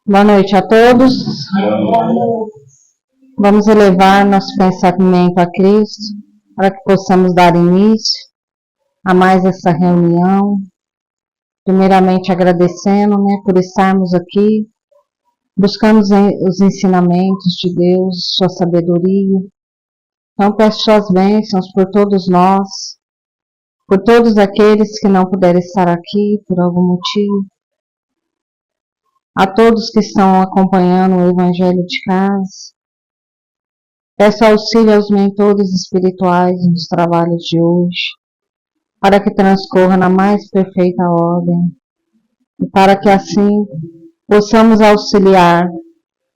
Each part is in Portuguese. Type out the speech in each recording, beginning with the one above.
Boa noite a todos. Vamos elevar nosso pensamento a Cristo para que possamos dar início a mais essa reunião. Primeiramente agradecendo, por estarmos aqui, buscando os ensinamentos de Deus, sua sabedoria. Então peço suas bênçãos por todos nós, por todos aqueles que não puderam estar aqui por algum motivo. A todos que estão acompanhando o Evangelho de casa. Peço auxílio aos mentores espirituais nos trabalhos de hoje, para que transcorra na mais perfeita ordem, e para que assim possamos auxiliar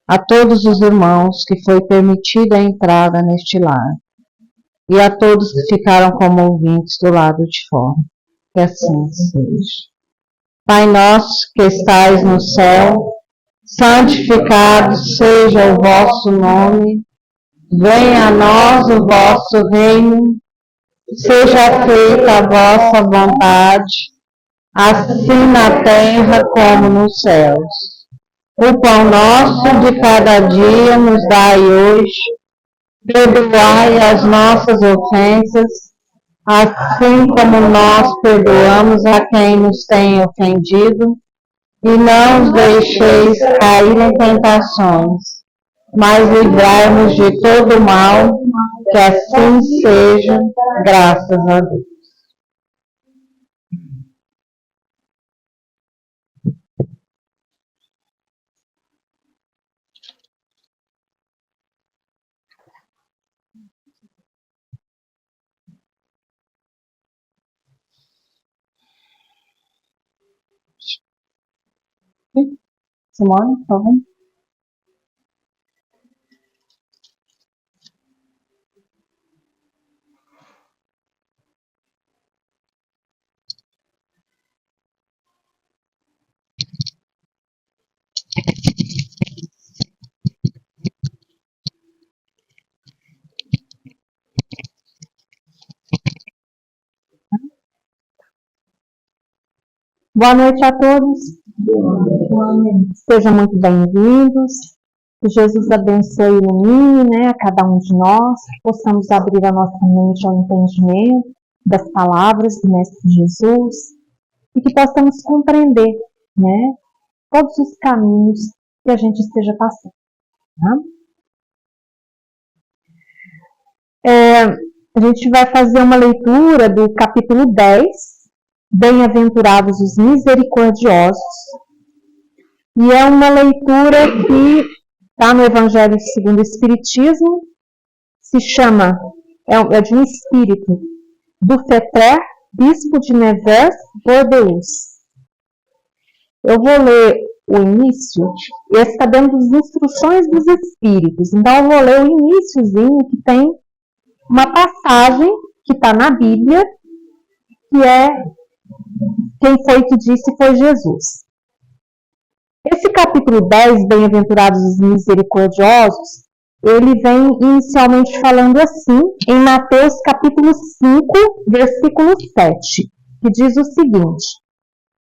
a todos os irmãos que foi permitida a entrada neste lar, e a todos que ficaram como ouvintes do lado de fora. Que assim seja. Pai nosso que estais no céu, santificado seja o vosso nome, venha a nós o vosso reino, seja feita a vossa vontade, assim na terra como nos céus. O pão nosso de cada dia nos dai hoje, perdoai as nossas ofensas, assim como nós perdoamos a quem nos tem ofendido, e não os deixeis cair em tentações, mas livrai-nos de todo mal, que assim seja, graças a Deus. Simone, por favor. Boa noite a todos. Sejam muito bem-vindos. Que Jesus abençoe e ilumine, a cada um de nós, que possamos abrir a nossa mente ao entendimento das palavras do Mestre Jesus e que possamos compreender, todos os caminhos que a gente esteja passando. A gente vai fazer uma leitura do capítulo 10, Bem-aventurados os misericordiosos, e é uma leitura que está no Evangelho segundo o Espiritismo, se chama, é de um espírito, do Fetter, bispo de Nevers, Bordeaux. Eu vou ler o início, esse está dentro das instruções dos espíritos, então eu vou ler o iniciozinho que tem uma passagem que está na Bíblia, que é quem foi que disse foi Jesus. Esse capítulo 10, Bem-aventurados os misericordiosos, ele vem inicialmente falando assim, em Mateus capítulo 5, versículo 7, que diz o seguinte: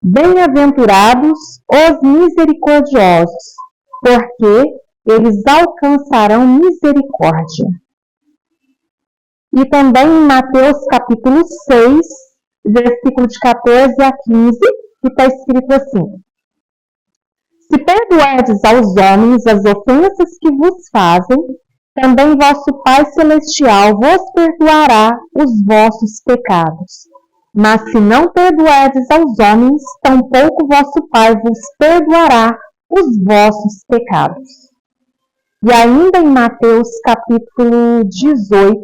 Bem-aventurados os misericordiosos, porque eles alcançarão misericórdia. E também em Mateus capítulo 6, versículo de 14 a 15, que está escrito assim: Se perdoardes aos homens as ofensas que vos fazem, também vosso Pai Celestial vos perdoará os vossos pecados. Mas se não perdoardes aos homens, tampouco vosso Pai vos perdoará os vossos pecados. E ainda em Mateus capítulo 18,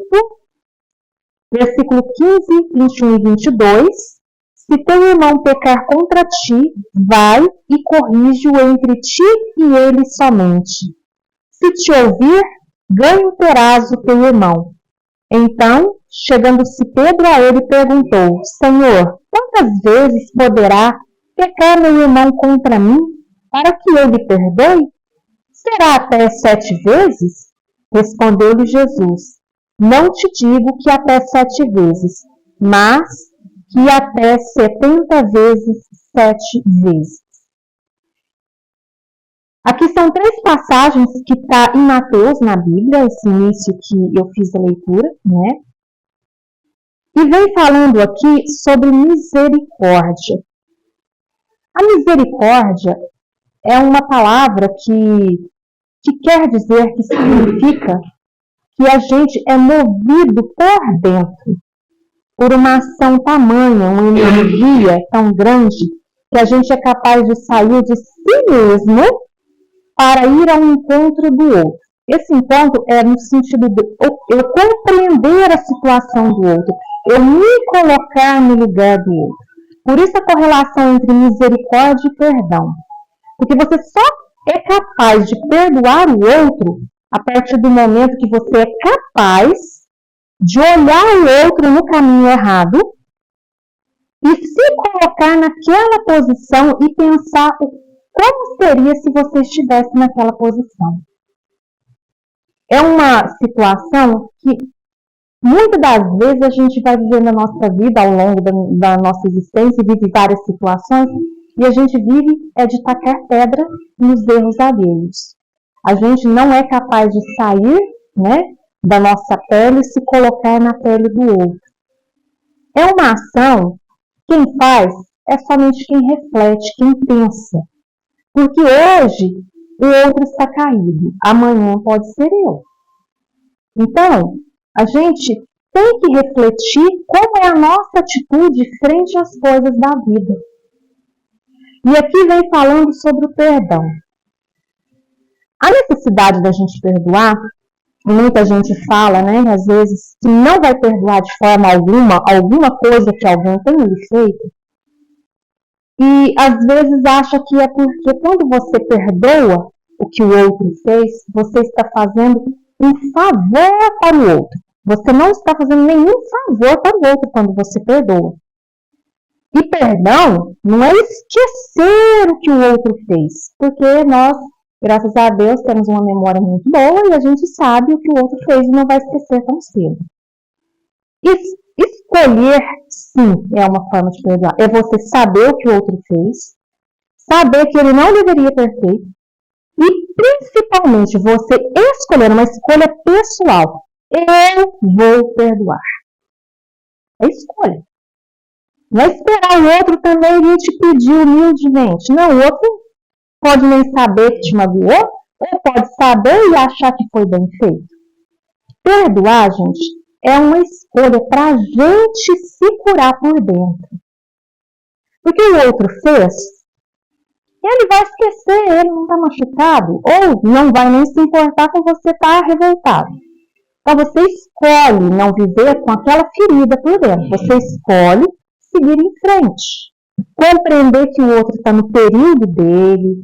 versículo 15, 21 e 22, se teu irmão pecar contra ti, vai e corrige-o entre ti e ele somente. Se te ouvir, ganho terás o teu irmão. Então, chegando-se Pedro a ele, perguntou: Senhor, quantas vezes poderá pecar meu irmão contra mim, para que eu lhe perdoe? Será até 7 vezes? Respondeu-lhe Jesus: Não te digo que até 7 vezes, mas que até 70 vezes 7 vezes. Aqui são 3 passagens que está em Mateus, na Bíblia, esse início que eu fiz a leitura, né? E vem falando aqui sobre misericórdia. A misericórdia é uma palavra que quer dizer, que significa que a gente é movido por dentro, por uma ação tamanha, uma energia tão grande, que a gente é capaz de sair de si mesmo para ir ao encontro do outro. Esse encontro é no sentido de eu compreender a situação do outro, eu me colocar no lugar do outro. Por isso a correlação entre misericórdia e perdão. Porque você só é capaz de perdoar o outro a partir do momento que você é capaz de olhar o outro no caminho errado e se colocar naquela posição e pensar como seria se você estivesse naquela posição. É uma situação que muitas das vezes a gente vai vivendo a nossa vida ao longo da nossa existência e vive várias situações e a gente vive de tacar pedra nos erros alheios. A gente não é capaz de sair, né, da nossa pele e se colocar na pele do outro. É uma ação, quem faz é somente quem reflete, quem pensa. Porque hoje o outro está caído, amanhã pode ser eu. Então, a gente tem que refletir como é a nossa atitude frente às coisas da vida. E aqui vem falando sobre o perdão. A necessidade da gente perdoar, muita gente fala, né, às vezes, que não vai perdoar de forma alguma coisa que alguém tenha lhe feito. E às vezes acha que é porque quando você perdoa o que o outro fez, você está fazendo um favor para o outro. Você não está fazendo nenhum favor para o outro quando você perdoa. E perdão não é esquecer o que o outro fez, porque nós, graças a Deus, temos uma memória muito boa e a gente sabe o que o outro fez e não vai esquecer tão cedo. Escolher, sim, é uma forma de perdoar. É você saber o que o outro fez, saber que ele não deveria ter feito e, principalmente, você escolher uma escolha pessoal. Eu vou perdoar. É escolha. Não é esperar o outro também vir te pedir humildemente. Não, o outro pode nem saber que te magoou, ou pode saber e achar que foi bem feito. Perdoar, gente, é uma escolha para a gente se curar por dentro. Porque o outro fez, ele vai esquecer, ele não está machucado, ou não vai nem se importar com você estar revoltado. Então você escolhe não viver com aquela ferida por dentro. Você escolhe seguir em frente. Compreender que o outro está no período dele,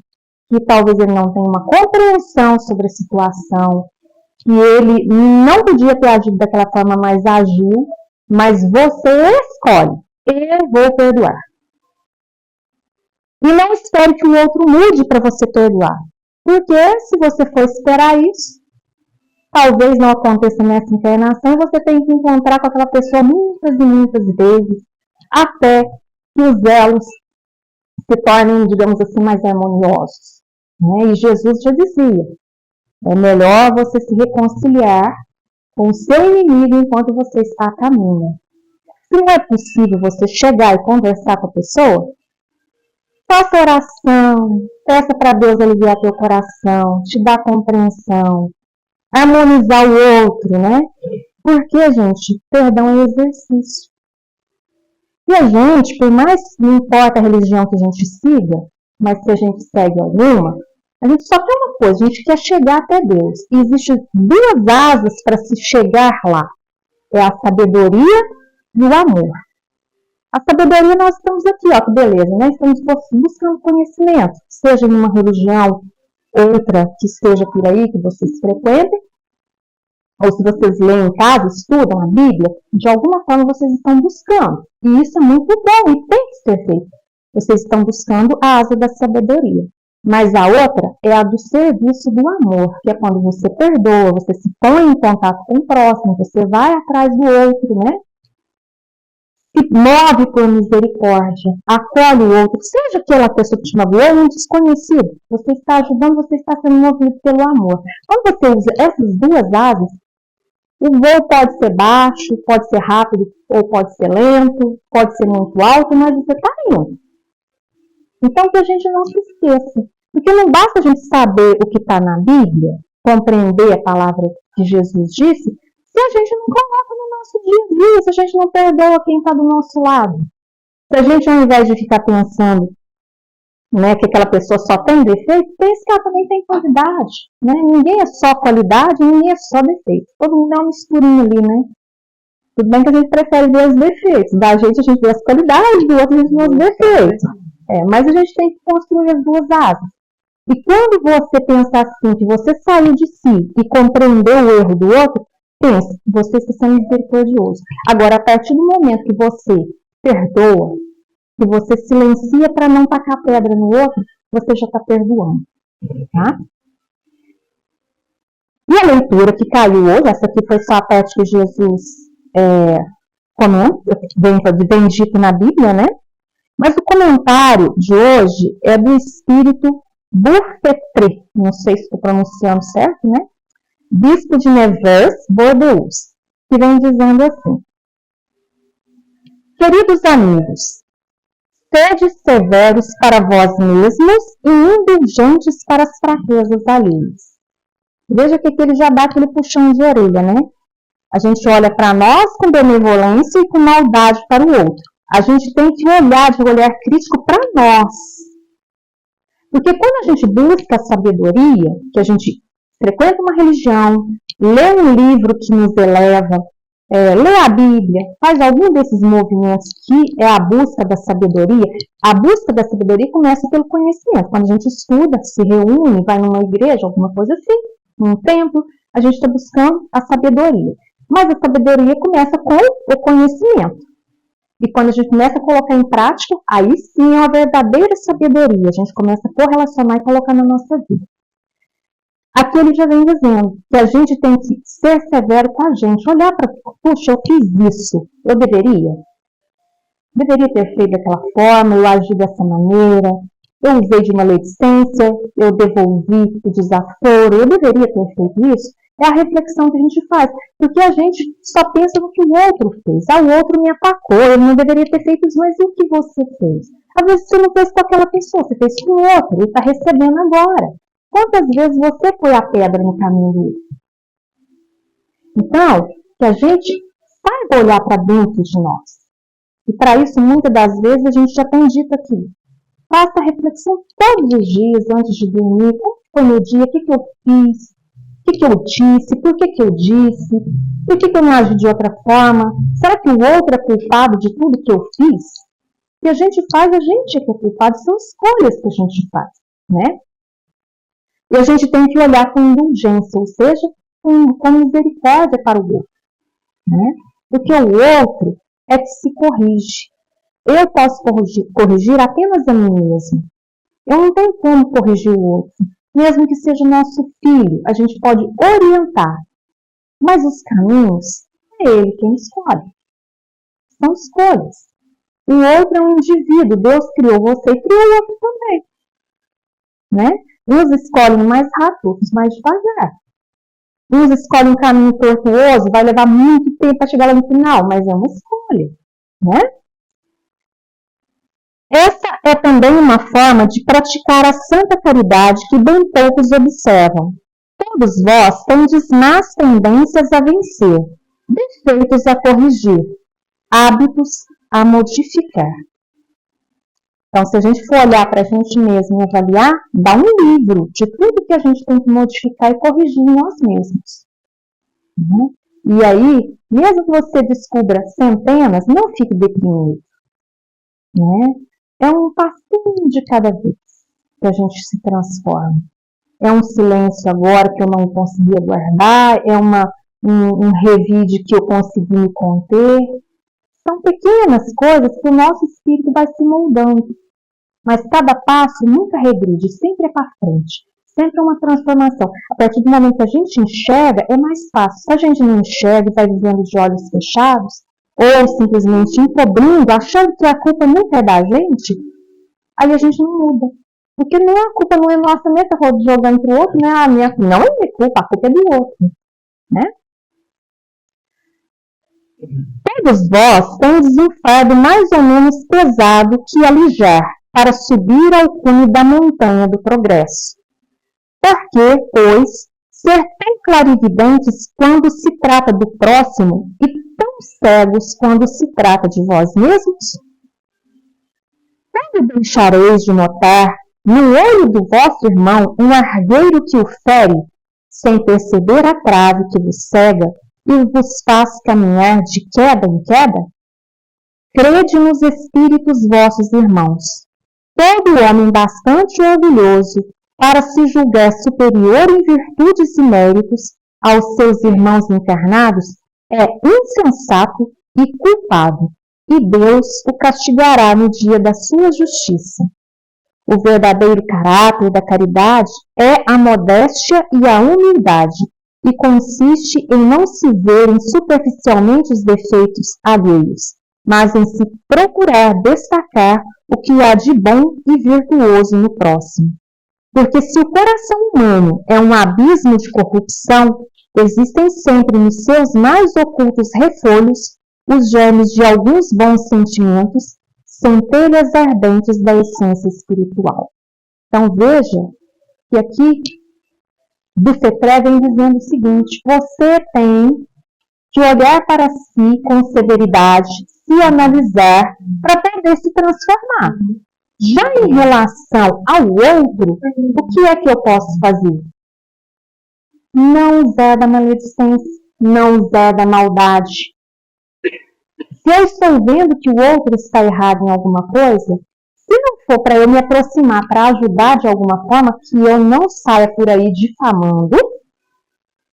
que talvez ele não tenha uma compreensão sobre a situação, que ele não podia ter agido daquela forma, mas agiu, mas você escolhe, eu vou perdoar. E não espere que o outro mude para você perdoar, porque se você for esperar isso, talvez não aconteça nessa encarnação e você tem que encontrar com aquela pessoa muitas e muitas vezes, até que os elos se tornem, digamos assim, mais harmoniosos. Né? E Jesus já dizia, é melhor você se reconciliar com o seu inimigo enquanto você está a caminho. Se não é possível você chegar e conversar com a pessoa, faça oração, peça para Deus aliviar teu coração, te dar compreensão, harmonizar o outro, né? Porque, gente, perdão é exercício. E a gente, por mais que não importa a religião que a gente siga, mas se a gente segue alguma, a gente só quer uma coisa, a gente quer chegar até Deus. E existem 2 asas para se chegar lá. É a sabedoria e o amor. A sabedoria nós estamos aqui, ó, que beleza, né? Estamos buscando conhecimento, seja numa religião, outra que esteja por aí, que vocês frequentem, ou se vocês leem em casa, estudam a Bíblia, de alguma forma vocês estão buscando. E isso é muito bom e tem que ser feito. Vocês estão buscando a asa da sabedoria. Mas a outra é a do serviço do amor, que é quando você perdoa, você se põe em contato com o próximo, você vai atrás do outro, né? se move por misericórdia, acolhe o outro, seja aquela pessoa que te magoou ou um desconhecido. Você está ajudando, você está sendo movido pelo amor. Quando você usa essas duas asas, o voo pode ser baixo, pode ser rápido ou pode ser lento, pode ser muito alto, mas você está indo. Então, que a gente não se esqueça. Porque não basta a gente saber o que está na Bíblia, compreender a palavra que Jesus disse, se a gente não coloca no nosso dia a dia, se a gente não perdoa quem está do nosso lado. Se a gente, ao invés de ficar pensando, né, que aquela pessoa só tem defeito, pense que ela também tem qualidade. Né? Ninguém é só qualidade, ninguém é só defeito. Todo mundo é uma misturinha ali, né? Tudo bem que a gente prefere ver os defeitos. Da gente, a gente vê as qualidades, do outro a gente vê os defeitos. Mas a gente tem que construir as duas asas. E quando você pensar assim, que você saiu de si e compreendeu o erro do outro, pense, você está sendo misericordioso. Agora, a partir do momento que você perdoa, que você silencia para não tacar pedra no outro, você já está perdoando. Tá? E a leitura que caiu hoje, essa aqui foi só a parte que Jesus comenta, vem dito na Bíblia, né? Mas o comentário de hoje é do espírito Bourfetré, não sei se estou pronunciando certo, né? Bispo de Nevers, Bordeaux, que vem dizendo assim: queridos amigos, sede severos para vós mesmos e indulgentes para as fraquezas alheias. Veja que aqui ele já dá aquele puxão de orelha, né? A gente olha para nós com benevolência e com maldade para o outro. A gente tem que olhar de olhar crítico para nós. Porque quando a gente busca a sabedoria, que a gente frequenta uma religião, lê um livro que nos eleva, lê a Bíblia, faz algum desses movimentos que é a busca da sabedoria começa pelo conhecimento. Quando a gente estuda, se reúne, vai numa igreja, alguma coisa assim, num templo, a gente está buscando a sabedoria. Mas a sabedoria começa com o conhecimento. E quando a gente começa a colocar em prática, aí sim é uma verdadeira sabedoria. A gente começa a correlacionar e colocar na nossa vida. Aqui ele já vem dizendo que a gente tem que ser severo com a gente. Olhar para, puxa, eu fiz isso. Eu deveria? Deveria ter feito daquela forma, eu agi dessa maneira. Eu usei de maledicência, eu devolvi o desaforo. Eu deveria ter feito isso? É a reflexão que a gente faz, porque a gente só pensa no que o outro fez. O outro me atacou, eu não deveria ter feito isso, mas e o que você fez? Às vezes você não fez com aquela pessoa, você fez com o outro, ele está recebendo agora. Quantas vezes você foi a pedra no caminho do outro? Então, que a gente saiba olhar para dentro de nós. E para isso, muitas das vezes, a gente já tem dito aqui. Faça a reflexão todos os dias, antes de dormir. Como foi meu dia? O que eu fiz? O que eu disse? Por que eu disse? Por que eu não agi de outra forma? Será que o outro é culpado de tudo que eu fiz? O que a gente faz, a gente é que é culpado. São escolhas que a gente faz, né? E a gente tem que olhar com indulgência, ou seja, com misericórdia para o outro, né? Porque o outro é que se corrige. Eu posso corrigir apenas a mim mesmo. Eu não tenho como corrigir o outro. Mesmo que seja nosso filho, a gente pode orientar. Mas os caminhos, é ele quem escolhe. São escolhas. O outro é um indivíduo. Deus criou você e criou o outro também. Né? Uns escolhem mais rápido, outros mais devagar. Uns escolhem um caminho tortuoso, vai levar muito tempo para chegar lá no final, mas é uma escolha. Né? Essa é também uma forma de praticar a santa caridade que bem poucos observam. Todos vós tendes más tendências a vencer, defeitos a corrigir, hábitos a modificar. Então, se a gente for olhar para a gente mesmo e avaliar, dá um livro de tudo que a gente tem que modificar e corrigir em nós mesmos. E aí, mesmo que você descubra centenas, não fique deprimido. Né? É um passinho de cada vez que a gente se transforma. É um silêncio agora que eu não conseguia guardar, é um revide que eu consegui me conter. São pequenas coisas que o nosso espírito vai se moldando. Mas cada passo nunca regride, sempre é para frente. Sempre é uma transformação. A partir do momento que a gente enxerga, é mais fácil. Se a gente não enxerga e vai vivendo de olhos fechados, ou simplesmente encobrindo, achando que a culpa nunca é da gente, aí a gente não muda. Porque nem a culpa não é nossa, nem tá jogando pro outro, né? Não é minha culpa, a culpa é do outro, né? Todos vós tendes um fardo mais ou menos pesado que alijar para subir ao cume da montanha do progresso. Porque, pois, ser tão clarividentes quando se trata do próximo e tão cegos quando se trata de vós mesmos? Quando deixareis de notar no olho do vosso irmão um argueiro que o fere, sem perceber a trave que vos cega e vos faz caminhar de queda em queda? Crede nos espíritos vossos irmãos. Todo homem bastante orgulhoso para se julgar superior em virtudes e méritos aos seus irmãos encarnados é insensato e culpado, e Deus o castigará no dia da sua justiça. O verdadeiro caráter da caridade é a modéstia e a humildade, e consiste em não se verem superficialmente os defeitos alheios, mas em se procurar destacar o que há de bom e virtuoso no próximo. Porque se o coração humano é um abismo de corrupção, existem sempre nos seus mais ocultos refolhos os germes de alguns bons sentimentos, centelhas ardentes da essência espiritual. Então veja que aqui Ducetré vem dizendo o seguinte: você tem que olhar para si com severidade, se analisar para poder se transformar. Já em relação ao outro, o que é que eu posso fazer? Não usar da maledicência, não usar da maldade. Se eu estou vendo que o outro está errado em alguma coisa, se não for para eu me aproximar, para ajudar de alguma forma, que eu não saia por aí difamando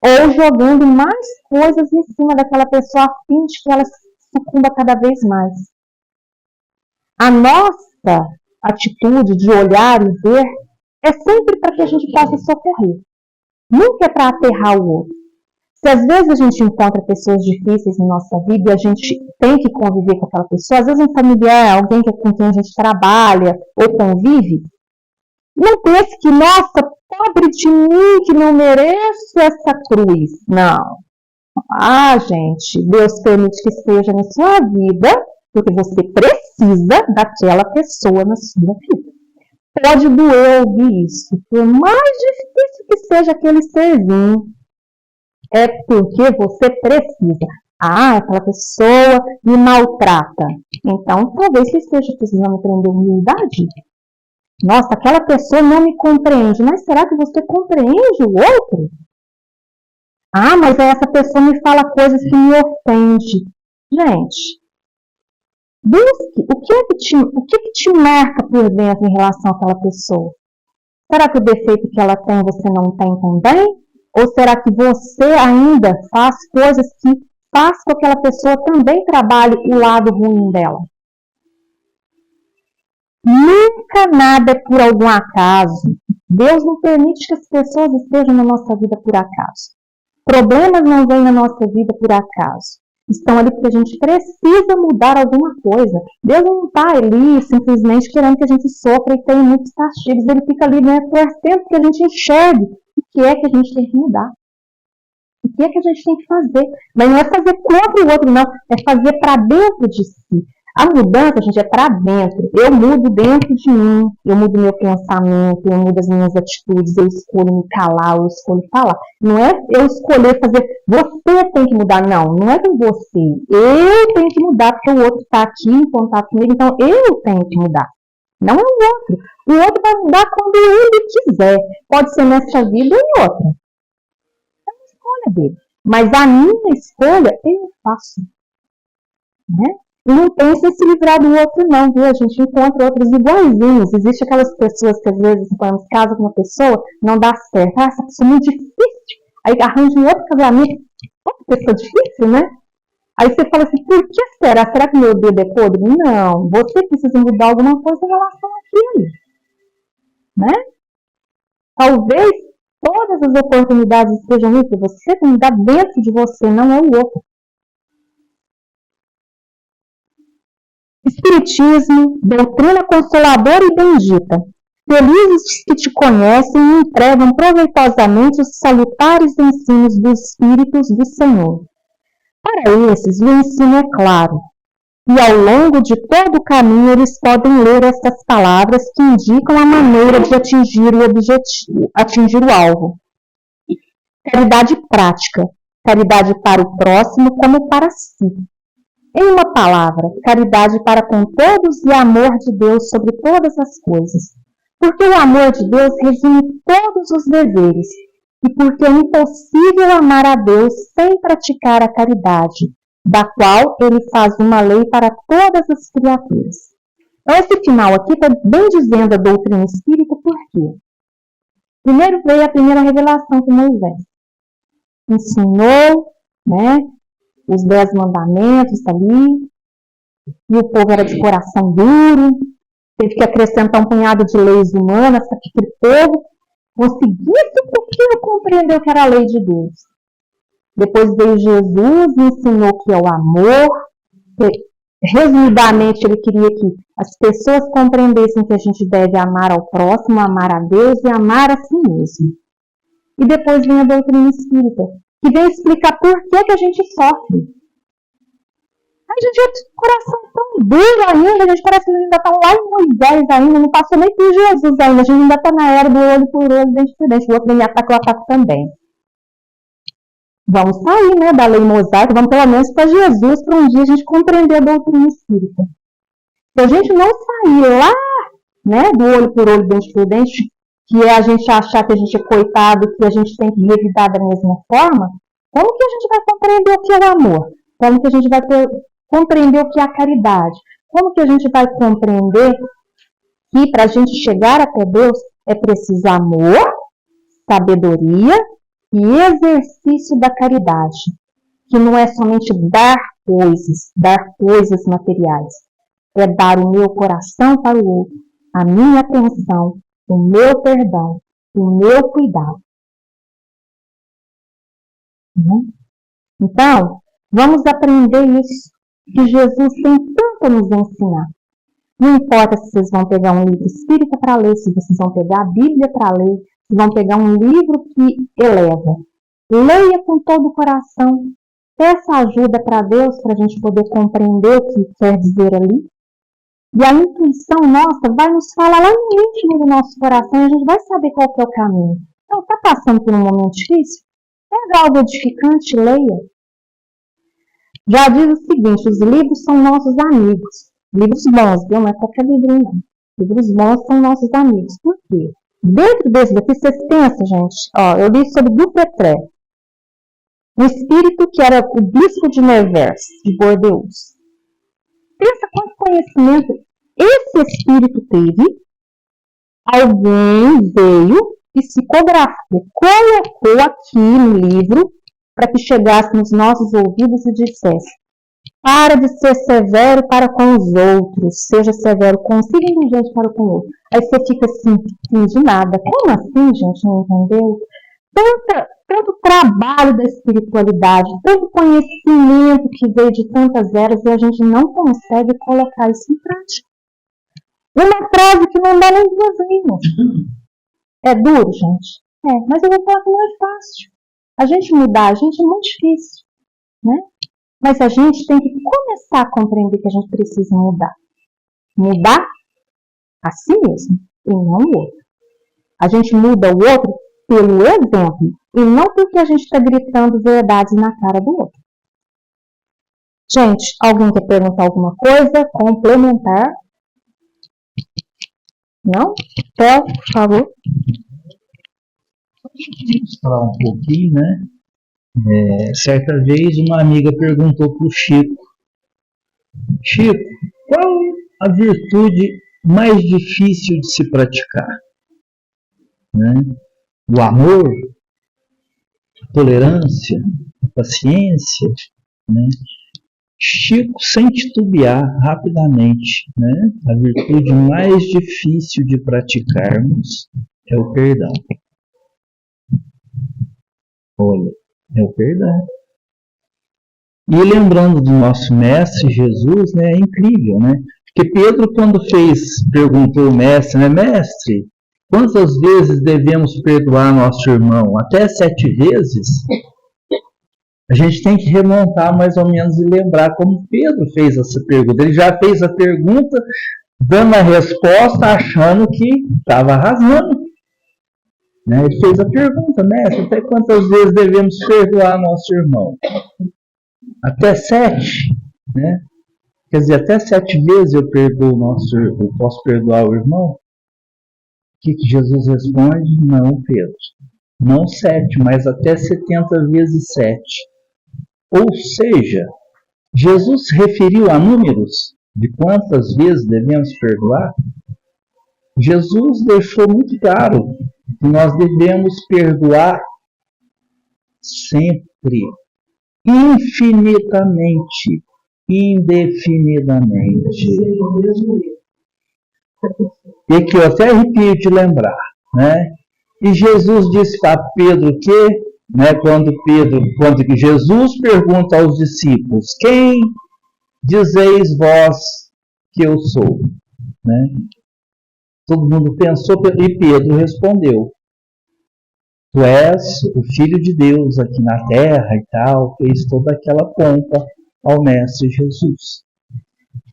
ou jogando mais coisas em cima daquela pessoa a fim de que ela sucumba cada vez mais. A nossa atitude de olhar e ver é sempre para que a gente possa socorrer. Nunca é para aterrar o outro. Se às vezes a gente encontra pessoas difíceis em nossa vida e a gente tem que conviver com aquela pessoa, às vezes um familiar, alguém com quem a gente trabalha ou convive, não pense que, nossa, pobre de mim, que não mereço essa cruz. Não. Ah, gente, Deus permite que esteja na sua vida, porque você precisa daquela pessoa na sua vida. Pode doer ouvir isso, por mais difícil que seja aquele serzinho, é porque você precisa. Ah, aquela pessoa me maltrata. Então, talvez você esteja precisando aprender humildade. Nossa, aquela pessoa não me compreende. Mas será que você compreende o outro? Ah, mas essa pessoa me fala coisas que me ofendem. Gente, busque o que te marca por dentro em relação àquela pessoa. Será que o defeito que ela tem você não tem também? Ou será que você ainda faz coisas que faz com que aquela pessoa também trabalhe o lado ruim dela? Nunca nada é por algum acaso. Deus não permite que as pessoas estejam na nossa vida por acaso. Problemas não vêm na nossa vida por acaso. Estão ali porque a gente precisa mudar alguma coisa. Deus não está ali simplesmente querendo que a gente sofra e tenha muitos castigos. Ele fica ali, né, torcendo que a gente enxergue o que é que a gente tem que mudar. O que é que a gente tem que fazer? Mas não é fazer contra o outro, não. É fazer para dentro de si. A mudança, gente, é para dentro. Eu mudo dentro de mim. Eu mudo meu pensamento, eu mudo as minhas atitudes, eu escolho me calar, eu escolho falar. Não é eu escolher fazer, você tem que mudar. Não, não é com você. Eu tenho que mudar porque o outro está aqui em contato comigo, então eu tenho que mudar. Não é o outro. O outro vai mudar quando ele quiser. Pode ser nessa vida ou em outra. É uma escolha dele. Mas a minha escolha eu faço. Né? E não pense em se livrar do outro, não, viu? A gente encontra outros iguaizinhos. Existem aquelas pessoas que às vezes, quando casa com uma pessoa, não dá certo. Ah, essa pessoa é muito difícil. Aí arranja um outro casamento. Outra pessoa difícil, né? Aí você fala assim, por que será? Será que meu dedo é podre? Não, você precisa mudar alguma coisa em relação àquilo. Né? Talvez todas as oportunidades estejam aí, que você tem que mudar dentro de você, não é o outro. Espiritismo, doutrina consoladora e bendita. Felizes os que te conhecem e empregam proveitosamente os salutares ensinos dos Espíritos do Senhor. Para esses, o ensino é claro, e ao longo de todo o caminho eles podem ler estas palavras que indicam a maneira de atingir o objetivo, atingir o alvo. Caridade prática, caridade para o próximo como para si. Em uma palavra, caridade para com todos e amor de Deus sobre todas as coisas. Porque o amor de Deus resume todos os deveres, e porque é impossível amar a Deus sem praticar a caridade, da qual ele faz uma lei para todas as criaturas. Então, esse final aqui está bem dizendo a doutrina espírita, por quê? Primeiro veio a primeira revelação que Moisés ensinou, né, os 10 mandamentos ali, e o povo era de coração duro, teve que acrescentar um punhado de leis humanas para que aquele povo conseguisse um pouquinho compreender o que era a lei de Deus. Depois veio Jesus e ensinou que é o amor. Resumidamente, ele queria que as pessoas compreendessem que a gente deve amar ao próximo, amar a Deus e amar a si mesmo. E depois vem a doutrina espírita, que vem explicar por que a gente sofre. A gente é de coração tão duro ainda, a gente parece que a gente ainda está lá em Moisés ainda, não passou nem por Jesus ainda, a gente ainda está na era do olho por olho, dente por dente, o outro vem me ataca, eu ataco também. Vamos sair, né, da lei mosaica, vamos pelo menos para Jesus, para um dia a gente compreender a doutrina espírita. Se a gente não sair lá, né, do olho por olho, dente por dente, que é a gente achar que a gente é coitado, que a gente tem que revidar da mesma forma, como que a gente vai compreender o que é o amor? Como que a gente vai compreender o que é a caridade? Como que a gente vai compreender que para a gente chegar até Deus é preciso amor, sabedoria e exercício da caridade, que não é somente dar coisas materiais, é dar o meu coração para o outro, a minha atenção, o meu perdão, o meu cuidado. Então, vamos aprender isso, que Jesus tem tanto a nos ensinar. Não importa se vocês vão pegar um livro espírita para ler, se vocês vão pegar a Bíblia para ler, se vão pegar um livro que eleva. Leia com todo o coração. Peça ajuda para Deus para a gente poder compreender o que quer dizer ali. E a intuição nossa vai nos falar lá no íntimo do nosso coração e a gente vai saber qual que é o caminho. Então, está passando por um momento difícil? Pega algo edificante, leia. Já diz o seguinte, os livros são nossos amigos. Livros bons, viu? Não é qualquer livro, não. Livros bons são nossos amigos. Por quê? Dentro desse daqui, vocês pensam, gente, ó, eu li sobre Dupétré, o espírito que era o bispo de Nevers, de Bordeaux. Pensa quanto conhecimento esse espírito teve. Alguém veio e psicografou, colocou aqui no livro para que chegasse nos nossos ouvidos e dissesse: para de ser severo para com os outros, seja severo consigo e indulgente para com o outro. Aí você fica assim, de nada. Como assim, gente? Não entendeu? Tanto trabalho da espiritualidade, tanto conhecimento que veio de tantas eras e a gente não consegue colocar isso em prática. Uma frase que não dá nem 2 linhas. É duro, gente? É, mas eu vou falar que não é fácil. A gente mudar, a gente é muito difícil, né? Mas a gente tem que começar a compreender que a gente precisa mudar. Mudar a si mesmo e não o outro. A gente muda o outro pelo exemplo e não porque a gente está gritando verdades na cara do outro. Gente, alguém quer perguntar alguma coisa? Complementar? Não? Theo, por favor. Vamos falar um pouquinho, né? Certa vez uma amiga perguntou para o Chico: Chico, qual a virtude mais difícil de se praticar? Né? O amor, a tolerância, a paciência, né? Chico, sem titubear, rapidamente, né? A virtude mais difícil de praticarmos é o perdão. Olha, é o perdão. E lembrando do nosso mestre Jesus, né, é incrível, né? Porque Pedro, quando perguntou ao mestre, né, mestre, quantas vezes devemos perdoar nosso irmão? Até 7 vezes? A gente tem que remontar mais ou menos e lembrar como Pedro fez essa pergunta. Ele já fez a pergunta, dando a resposta, achando que estava arrasando. Né? Ele fez a pergunta, mestre, até quantas vezes devemos perdoar nosso irmão? Até 7, né? Quer dizer, até 7 vezes eu posso perdoar o irmão? O que Jesus responde? Não, Pedro. Não 7, mas até 70 vezes 7. Ou seja, Jesus se referiu a números de quantas vezes devemos perdoar? Jesus deixou muito claro que nós devemos perdoar sempre, infinitamente, indefinidamente. E aqui eu até arrepio de lembrar, né? E Jesus disse para Pedro que, né, quando Jesus pergunta aos discípulos, quem dizeis vós que eu sou? Né? Todo mundo pensou e Pedro respondeu, tu és o Filho de Deus aqui na terra e tal, fez toda aquela pompa ao Mestre Jesus.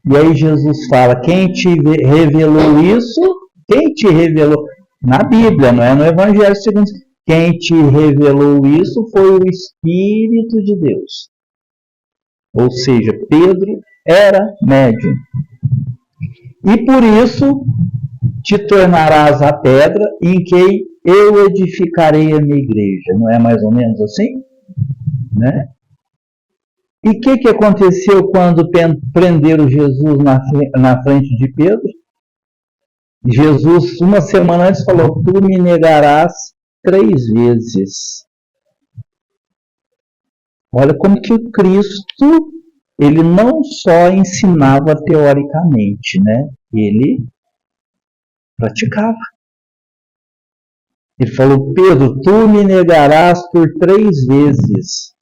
E aí Jesus fala, quem te revelou isso? Quem te revelou? Na Bíblia, não é no Evangelho segundo. Quem te revelou isso foi o Espírito de Deus. Ou seja, Pedro era médium. E por isso te tornarás a pedra em que eu edificarei a minha igreja. Não é mais ou menos assim? Né? E o que aconteceu quando prenderam Jesus na frente de Pedro? Jesus, uma semana antes, falou, tu me negarás 3 vezes. Olha como que o Cristo, ele não só ensinava teoricamente, né? Ele praticava. Ele falou, Pedro, tu me negarás por 3 vezes.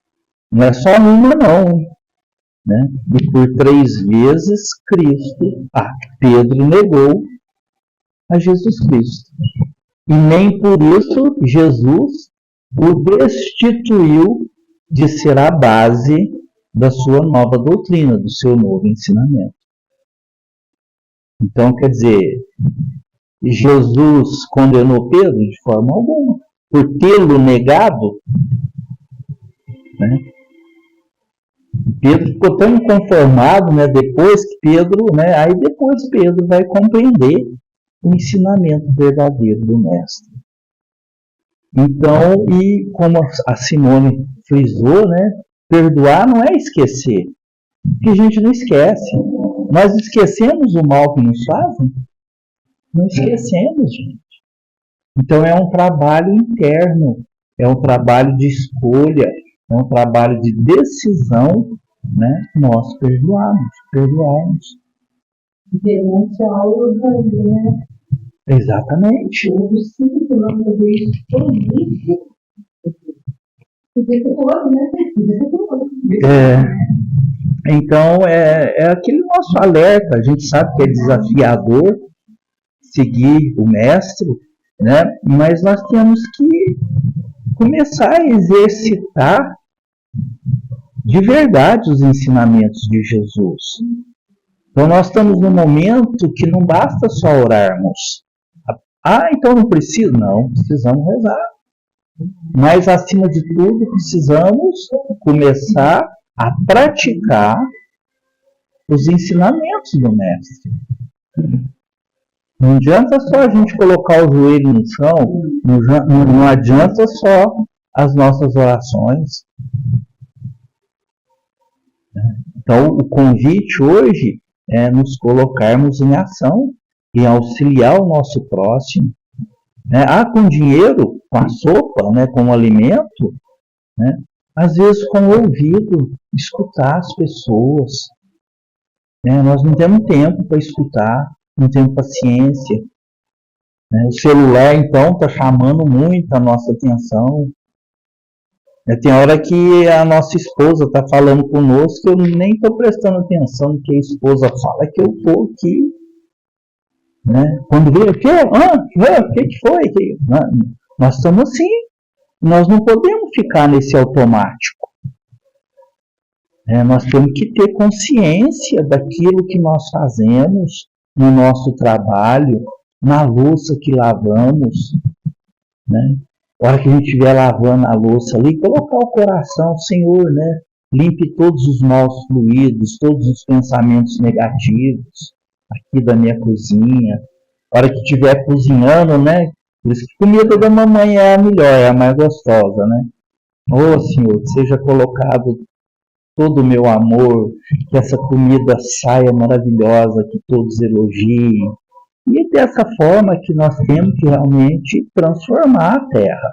Não é só uma, não. Né? E por 3 vezes, Pedro negou a Jesus Cristo. E nem por isso Jesus o destituiu de ser a base da sua nova doutrina, do seu novo ensinamento. Então, quer dizer, Jesus condenou Pedro de forma alguma, por tê-lo negado, né? Pedro ficou tão inconformado, né, depois que Pedro, né, aí depois Pedro vai compreender o ensinamento verdadeiro do Mestre. Então, e como a Simone frisou, né, perdoar não é esquecer, porque a gente não esquece. Nós esquecemos o mal que nos fazem? Não esquecemos, gente. Então é um trabalho interno, é um trabalho de escolha, é um trabalho de decisão, né? Nós perdoarmos. Denúncia ao né? Exatamente. Eu preciso não fazer isso por isso. Podia ser outro, né? Então é aquele nosso alerta. A gente sabe que é desafiador seguir o Mestre, né? Mas nós temos que começar a exercitar de verdade os ensinamentos de Jesus. Então nós estamos num momento que não basta só orarmos. Então não preciso? Não, precisamos rezar. Mas acima de tudo precisamos começar a praticar os ensinamentos do Mestre. Não adianta só a gente colocar o joelho no chão, não adianta só as nossas orações. Então, o convite hoje é nos colocarmos em ação e auxiliar o nosso próximo. Com dinheiro, com a sopa, né, com o alimento, né, às vezes com o ouvido, escutar as pessoas. Nós não temos tempo para escutar, não temos paciência. O celular, então, está chamando muito a nossa atenção. Tem hora que a nossa esposa está falando conosco, eu nem estou prestando atenção no que a esposa fala, que eu estou aqui. Né? Quando vê o quê? O que foi? Nós estamos assim. Nós não podemos ficar nesse automático. Nós temos que ter consciência daquilo que nós fazemos no nosso trabalho, na louça que lavamos. Né? A hora que a gente estiver lavando a louça ali, colocar o coração, Senhor, né? Limpe todos os maus fluidos, todos os pensamentos negativos aqui da minha cozinha. A hora que estiver cozinhando, né? Por isso que a comida da mamãe é a melhor, é a mais gostosa, né? Senhor, seja colocado todo o meu amor, que essa comida saia maravilhosa, que todos elogiem. E é dessa forma que nós temos que realmente transformar a terra,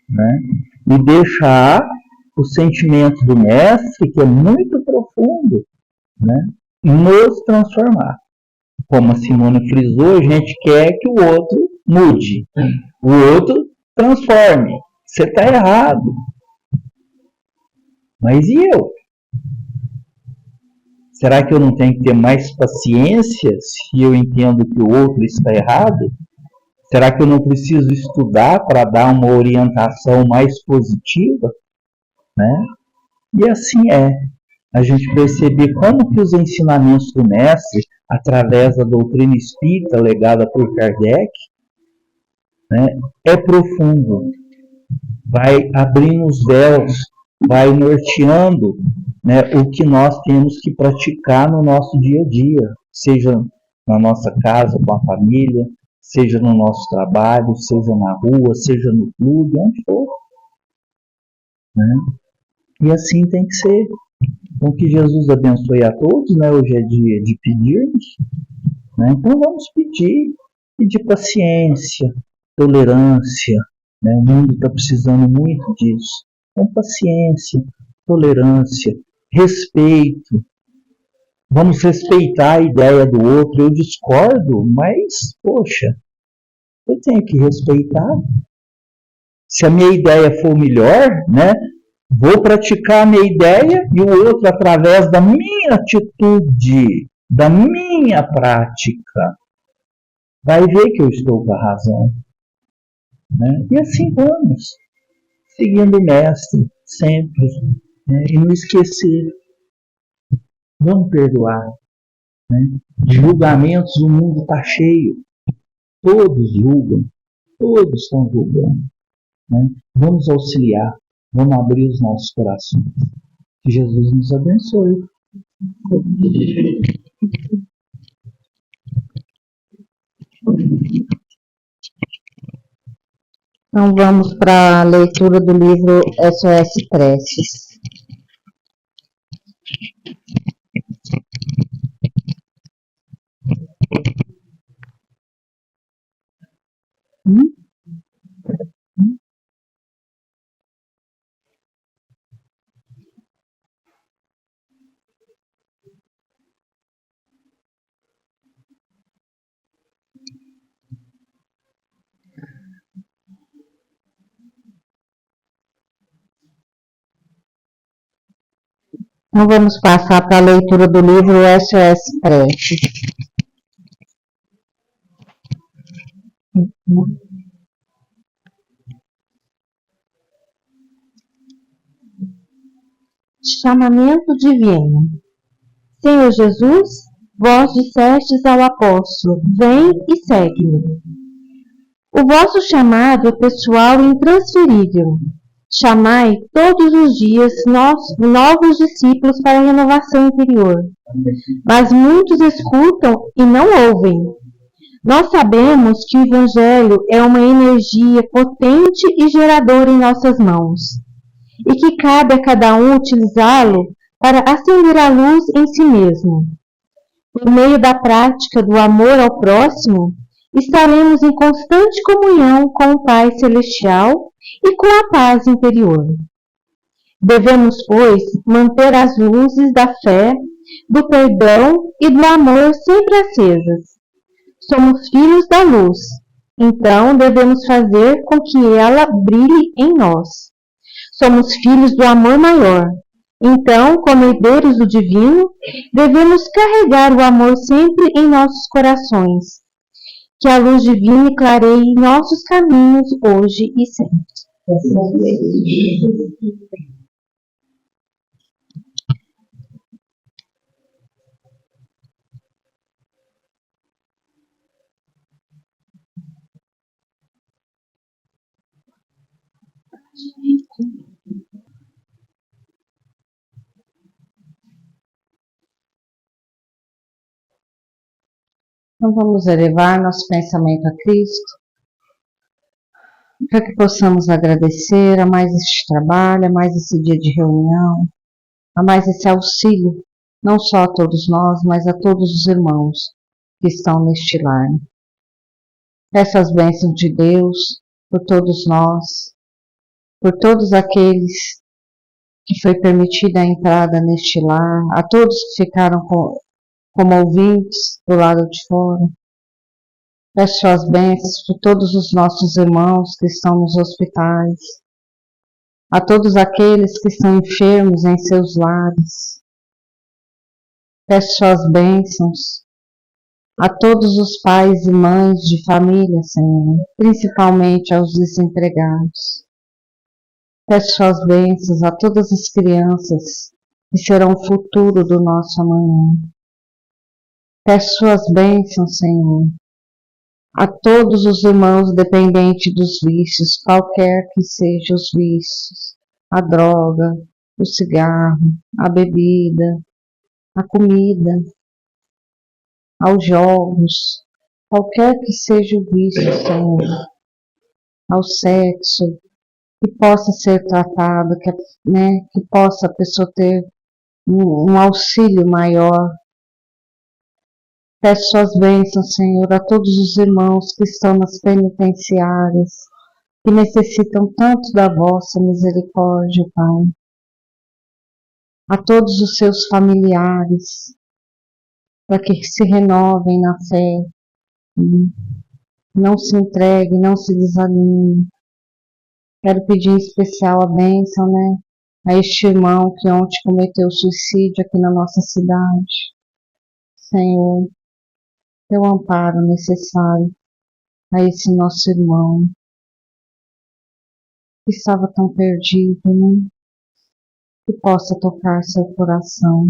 né? E deixar o sentimento do mestre, que é muito profundo, né? Nos transformar. Como a Simone frisou, a gente quer que o outro mude, o outro transforme. Você está errado. Mas e eu? Será que eu não tenho que ter mais paciência se eu entendo que o outro está errado? Será que eu não preciso estudar para dar uma orientação mais positiva? Né? E assim a gente perceber como que os ensinamentos do mestre, através da doutrina espírita legada por Kardec, né, é profundo. Vai abrindo os véus, vai norteando, né, o que nós temos que praticar no nosso dia a dia, seja na nossa casa, com a família, seja no nosso trabalho, seja na rua, seja no clube, onde for. Né? E assim tem que ser. Então, que Jesus abençoe a todos, né? Hoje é dia de pedirmos, né? Então vamos pedir paciência, tolerância, né? O mundo está precisando muito disso. Então, paciência, tolerância, respeito. Vamos respeitar a ideia do outro. Eu discordo, mas, poxa, eu tenho que respeitar. Se a minha ideia for melhor, né? Vou praticar a minha ideia e o outro, através da minha atitude, da minha prática, vai ver que eu estou com a razão. Né? E assim vamos, seguindo o mestre, sempre. Né? E não esquecer. Vamos perdoar. Né? De julgamentos o mundo está cheio. Todos julgam. Todos estão julgando. Né? Vamos auxiliar. Vamos abrir os nossos corações. Que Jesus nos abençoe. Então vamos para a leitura do livro SOS Preces. Então vamos passar para a leitura do livro SOS Preces. Chamamento divino. Senhor Jesus, vós dissestes ao apóstolo: vem e segue-me. O vosso chamado é pessoal e intransferível. Chamai todos os dias novos discípulos para a renovação interior. Mas muitos escutam e não ouvem. Nós sabemos que o Evangelho é uma energia potente e geradora em nossas mãos, e que cabe a cada um utilizá-lo para acender a luz em si mesmo. Por meio da prática do amor ao próximo, estaremos em constante comunhão com o Pai Celestial e com a paz interior. Devemos, pois, manter as luzes da fé, do perdão e do amor sempre acesas. Somos filhos da luz, então devemos fazer com que ela brilhe em nós. Somos filhos do amor maior. Então, como herdeiros do divino, devemos carregar o amor sempre em nossos corações. Que a luz divina clareie nossos caminhos hoje e sempre. Então vamos elevar nosso pensamento a Cristo, para que possamos agradecer a mais este trabalho, a mais esse dia de reunião, a mais esse auxílio, não só a todos nós, mas a todos os irmãos que estão neste lar. Peço as bênçãos de Deus por todos nós, por todos aqueles que foi permitida a entrada neste lar, a todos que ficaram como ouvintes do lado de fora. Peço as bênçãos por todos os nossos irmãos que estão nos hospitais, a todos aqueles que estão enfermos em seus lares. Peço as bênçãos a todos os pais e mães de família, Senhor, principalmente aos desempregados. Peço as bênçãos a todas as crianças que serão o futuro do nosso amanhã. Peço as bênçãos, Senhor, a todos os irmãos dependentes dos vícios, qualquer que sejam os vícios, a droga, o cigarro, a bebida, a comida, aos jogos, qualquer que seja o vício, Senhor, ao sexo, que possa ser tratado, que possa a pessoa ter um auxílio maior. Peço as bênçãos, Senhor, a todos os irmãos que estão nas penitenciárias, que necessitam tanto da vossa misericórdia, Pai. A todos os seus familiares, para que se renovem na fé, não se entreguem, não se desanimem. Quero pedir em especial a bênção, a este irmão que ontem cometeu suicídio aqui na nossa cidade. Senhor, teu amparo necessário a esse nosso irmão que estava tão perdido, que possa tocar seu coração.